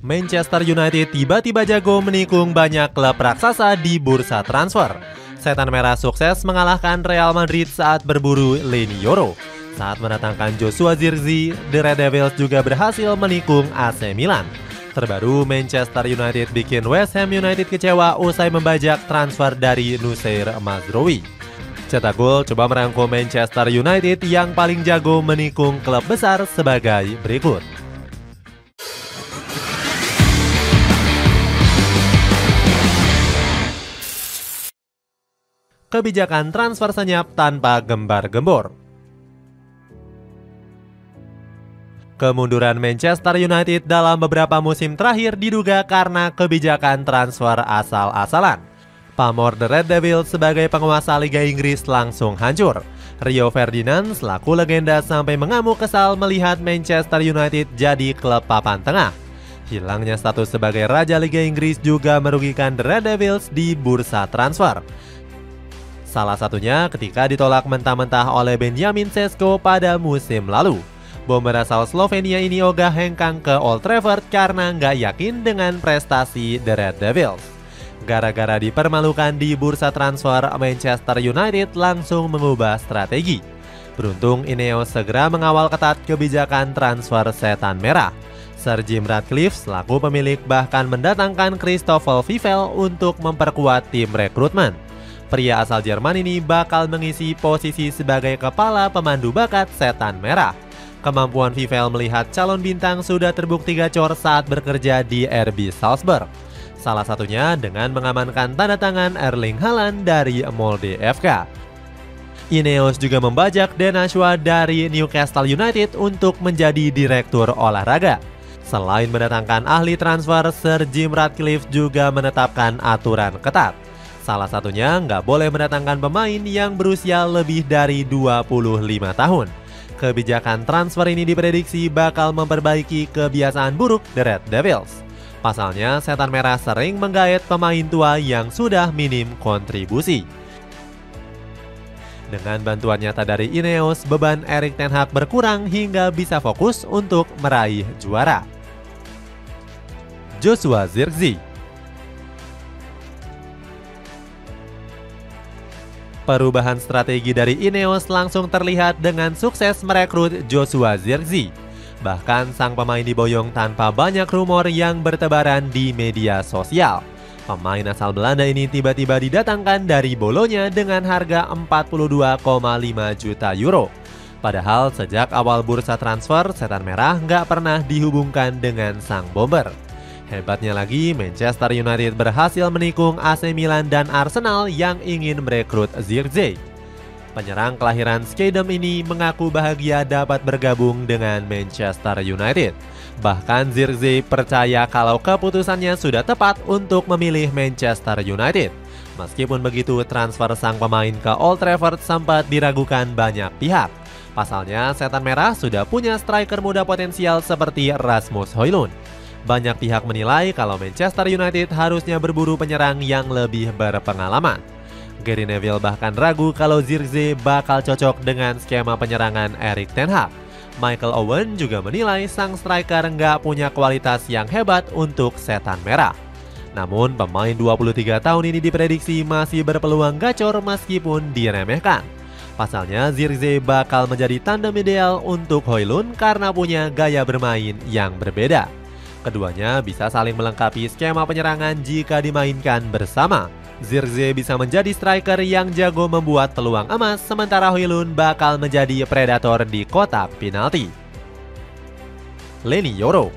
Manchester United tiba-tiba jago menikung banyak klub raksasa di bursa transfer. Setan Merah sukses mengalahkan Real Madrid saat berburu Leny Yoro. Saat mendatangkan Joshua Zirkzee, The Red Devils juga berhasil menikung AC Milan. Terbaru, Manchester United bikin West Ham United kecewa usai membajak transfer dari Nussair Mazraoui. Cetak Gol coba merangkum Manchester United yang paling jago menikung klub besar sebagai berikut. Kebijakan transfer senyap tanpa gembar-gembor. Kemunduran Manchester United dalam beberapa musim terakhir diduga karena kebijakan transfer asal-asalan. Pamor The Red Devils sebagai penguasa Liga Inggris langsung hancur. Rio Ferdinand selaku legenda sampai mengamuk kesal melihat Manchester United jadi klub papan tengah. Hilangnya status sebagai Raja Liga Inggris juga merugikan The Red Devils di bursa transfer. Salah satunya ketika ditolak mentah-mentah oleh Benjamin Sesko pada musim lalu. Bomber asal Slovenia ini ogah hengkang ke Old Trafford karena nggak yakin dengan prestasi The Red Devils. Gara-gara dipermalukan di bursa transfer, Manchester United langsung mengubah strategi. Beruntung Ineos segera mengawal ketat kebijakan transfer Setan Merah. Sir Jim Ratcliffe selaku pemilik bahkan mendatangkan Christopher Vivell untuk memperkuat tim rekrutmen. Pria asal Jerman ini bakal mengisi posisi sebagai kepala pemandu bakat Setan Merah. Kemampuan Vivell melihat calon bintang sudah terbukti gacor saat bekerja di RB Salzburg. Salah satunya dengan mengamankan tanda tangan Erling Haaland dari Molde FK. Ineos juga membajak Dan Ashwa dari Newcastle United untuk menjadi direktur olahraga. Selain mendatangkan ahli transfer, Sir Jim Ratcliffe juga menetapkan aturan ketat. Salah satunya nggak boleh mendatangkan pemain yang berusia lebih dari 25 tahun. Kebijakan transfer ini diprediksi bakal memperbaiki kebiasaan buruk The Red Devils. Pasalnya, Setan Merah sering menggait pemain tua yang sudah minim kontribusi. Dengan bantuan nyata dari Ineos, beban Erik ten Hag berkurang hingga bisa fokus untuk meraih juara. Joshua Zirkzee. Perubahan strategi dari Ineos langsung terlihat dengan sukses merekrut Joshua Zirkzee. Bahkan sang pemain diboyong tanpa banyak rumor yang bertebaran di media sosial. Pemain asal Belanda ini tiba-tiba didatangkan dari Bolonya dengan harga 42,5 juta euro. Padahal sejak awal bursa transfer, Setan Merah nggak pernah dihubungkan dengan sang bomber. Hebatnya lagi, Manchester United berhasil menikung AC Milan dan Arsenal yang ingin merekrut Zirkzee. Penyerang kelahiran Schiedam ini mengaku bahagia dapat bergabung dengan Manchester United. Bahkan Zirkzee percaya kalau keputusannya sudah tepat untuk memilih Manchester United. Meskipun begitu, transfer sang pemain ke Old Trafford sempat diragukan banyak pihak. Pasalnya, Setan Merah sudah punya striker muda potensial seperti Rasmus Højlund. Banyak pihak menilai kalau Manchester United harusnya berburu penyerang yang lebih berpengalaman. Gary Neville bahkan ragu kalau Zirkzee bakal cocok dengan skema penyerangan Erik ten Hag. Michael Owen juga menilai sang striker nggak punya kualitas yang hebat untuk Setan Merah. Namun pemain 23 tahun ini diprediksi masih berpeluang gacor meskipun diremehkan. Pasalnya Zirkzee bakal menjadi tandem ideal untuk Højlund karena punya gaya bermain yang berbeda. Keduanya bisa saling melengkapi skema penyerangan jika dimainkan bersama. Zirkzee bisa menjadi striker yang jago membuat peluang emas, sementara Højlund bakal menjadi predator di kotak penalti. Leny Yoro.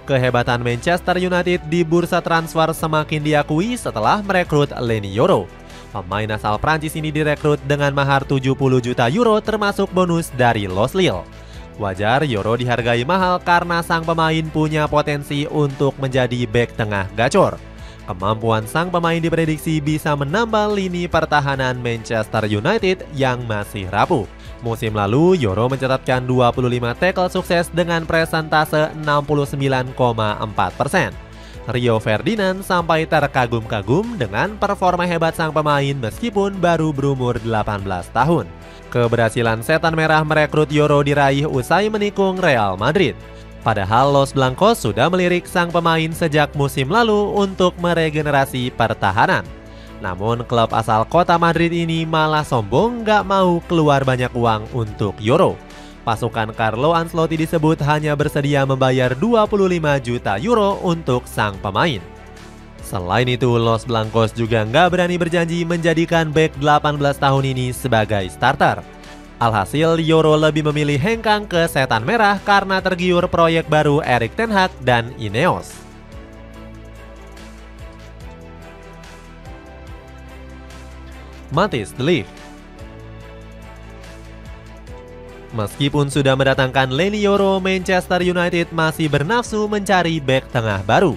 Kehebatan Manchester United di bursa transfer semakin diakui setelah merekrut Leny Yoro. Pemain asal Prancis ini direkrut dengan mahar 70 juta euro termasuk bonus dari Los Lille. Wajar Yoro dihargai mahal karena sang pemain punya potensi untuk menjadi bek tengah gacor. Kemampuan sang pemain diprediksi bisa menambah lini pertahanan Manchester United yang masih rapuh. Musim lalu, Yoro mencatatkan 25 tackle sukses dengan presentase 69,4%. Rio Ferdinand sampai terkagum-kagum dengan performa hebat sang pemain meskipun baru berumur 18 tahun. Keberhasilan Setan Merah merekrut Yoro diraih usai menikung Real Madrid. Padahal Los Blancos sudah melirik sang pemain sejak musim lalu untuk meregenerasi pertahanan. Namun klub asal kota Madrid ini malah sombong gak mau keluar banyak uang untuk Yoro. Pasukan Carlo Ancelotti disebut hanya bersedia membayar 25 juta euro untuk sang pemain. Selain itu, Los Blancos juga nggak berani berjanji menjadikan bek 18 tahun ini sebagai starter. Alhasil, Yoro lebih memilih hengkang ke Setan Merah karena tergiur proyek baru Erik ten Hag dan Ineos. Matthijs de Ligt. Meskipun sudah mendatangkan Leny Yoro, Manchester United masih bernafsu mencari bek tengah baru.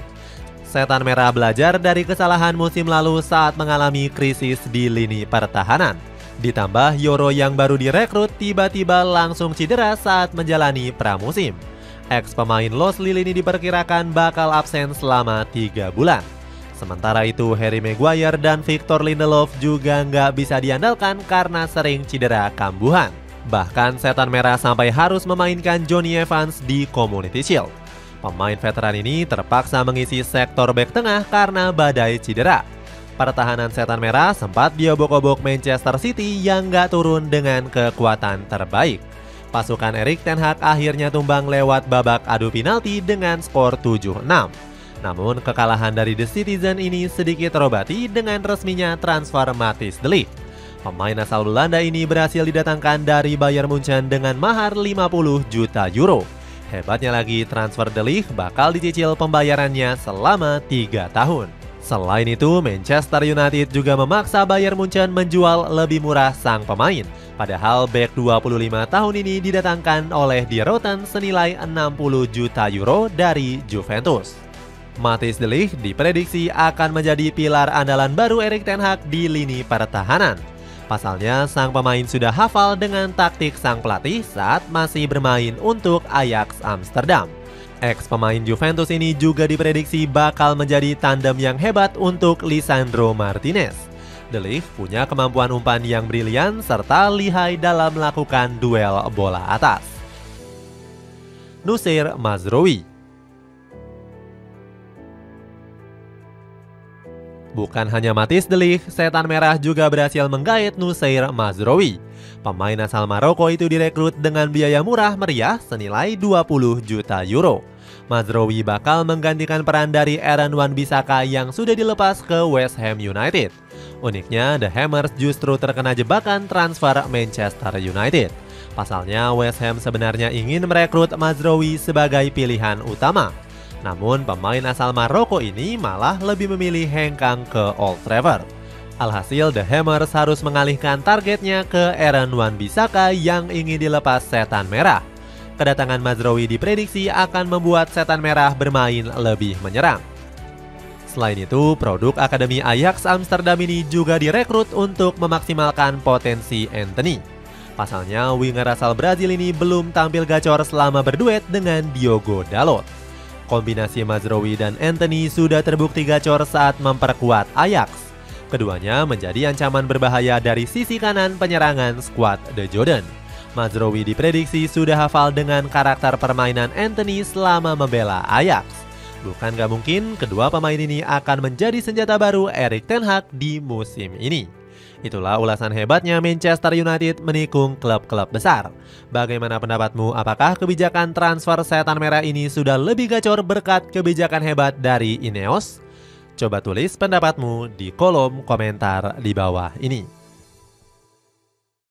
Setan Merah belajar dari kesalahan musim lalu saat mengalami krisis di lini pertahanan. Ditambah Yoro yang baru direkrut tiba-tiba langsung cedera saat menjalani pramusim. Ex pemain Los Lille ini diperkirakan bakal absen selama 3 bulan. Sementara itu Harry Maguire dan Victor Lindelof juga nggak bisa diandalkan karena sering cedera kambuhan. Bahkan Setan Merah sampai harus memainkan Jonny Evans di Community Shield. Pemain veteran ini terpaksa mengisi sektor bek tengah karena badai cedera. Pertahanan Setan Merah sempat diobok-obok Manchester City yang nggak turun dengan kekuatan terbaik. Pasukan Erik ten Hag akhirnya tumbang lewat babak adu penalti dengan skor 7-6. Namun kekalahan dari The Citizen ini sedikit terobati dengan resminya transfer Matthijs de Ligt. Pemain asal Belanda ini berhasil didatangkan dari Bayern Munchen dengan mahar 50 juta euro. Hebatnya lagi, transfer de Ligt bakal dicicil pembayarannya selama 3 tahun. Selain itu, Manchester United juga memaksa Bayern Munchen menjual lebih murah sang pemain. Padahal bek 25 tahun ini didatangkan oleh Die Roten senilai 60 juta euro dari Juventus. Matthijs de Ligt diprediksi akan menjadi pilar andalan baru Erik ten Hag di lini pertahanan. Pasalnya, sang pemain sudah hafal dengan taktik sang pelatih saat masih bermain untuk Ajax Amsterdam. Ex pemain Juventus ini juga diprediksi bakal menjadi tandem yang hebat untuk Lisandro Martinez. De Ligt punya kemampuan umpan yang brilian serta lihai dalam melakukan duel bola atas. Noussair Mazraoui. Bukan hanya Matthijs de Ligt, Setan Merah juga berhasil menggait Noussair Mazraoui. Pemain asal Maroko itu direkrut dengan biaya murah meriah senilai 20 juta euro. Mazraoui bakal menggantikan peran dari Aaron Wan-Bissaka yang sudah dilepas ke West Ham United. Uniknya, The Hammers justru terkena jebakan transfer Manchester United. Pasalnya, West Ham sebenarnya ingin merekrut Mazraoui sebagai pilihan utama. Namun pemain asal Maroko ini malah lebih memilih hengkang ke Old Trafford. Alhasil The Hammers harus mengalihkan targetnya ke Aaron Wan-Bissaka yang ingin dilepas Setan Merah. Kedatangan Mazraoui diprediksi akan membuat Setan Merah bermain lebih menyerang. Selain itu, produk Akademi Ajax Amsterdam ini juga direkrut untuk memaksimalkan potensi Antony. Pasalnya, winger asal Brazil ini belum tampil gacor selama berduet dengan Diogo Dalot. Kombinasi Mazraoui dan Antony sudah terbukti gacor saat memperkuat Ajax. Keduanya menjadi ancaman berbahaya dari sisi kanan penyerangan skuad The Jordan. Mazraoui diprediksi sudah hafal dengan karakter permainan Antony selama membela Ajax. Bukan gak mungkin kedua pemain ini akan menjadi senjata baru Erik ten Hag di musim ini. Itulah ulasan hebatnya Manchester United menikung klub-klub besar. Bagaimana pendapatmu? Apakah kebijakan transfer Setan Merah ini sudah lebih gacor berkat kebijakan hebat dari Ineos? Coba tulis pendapatmu di kolom komentar di bawah ini.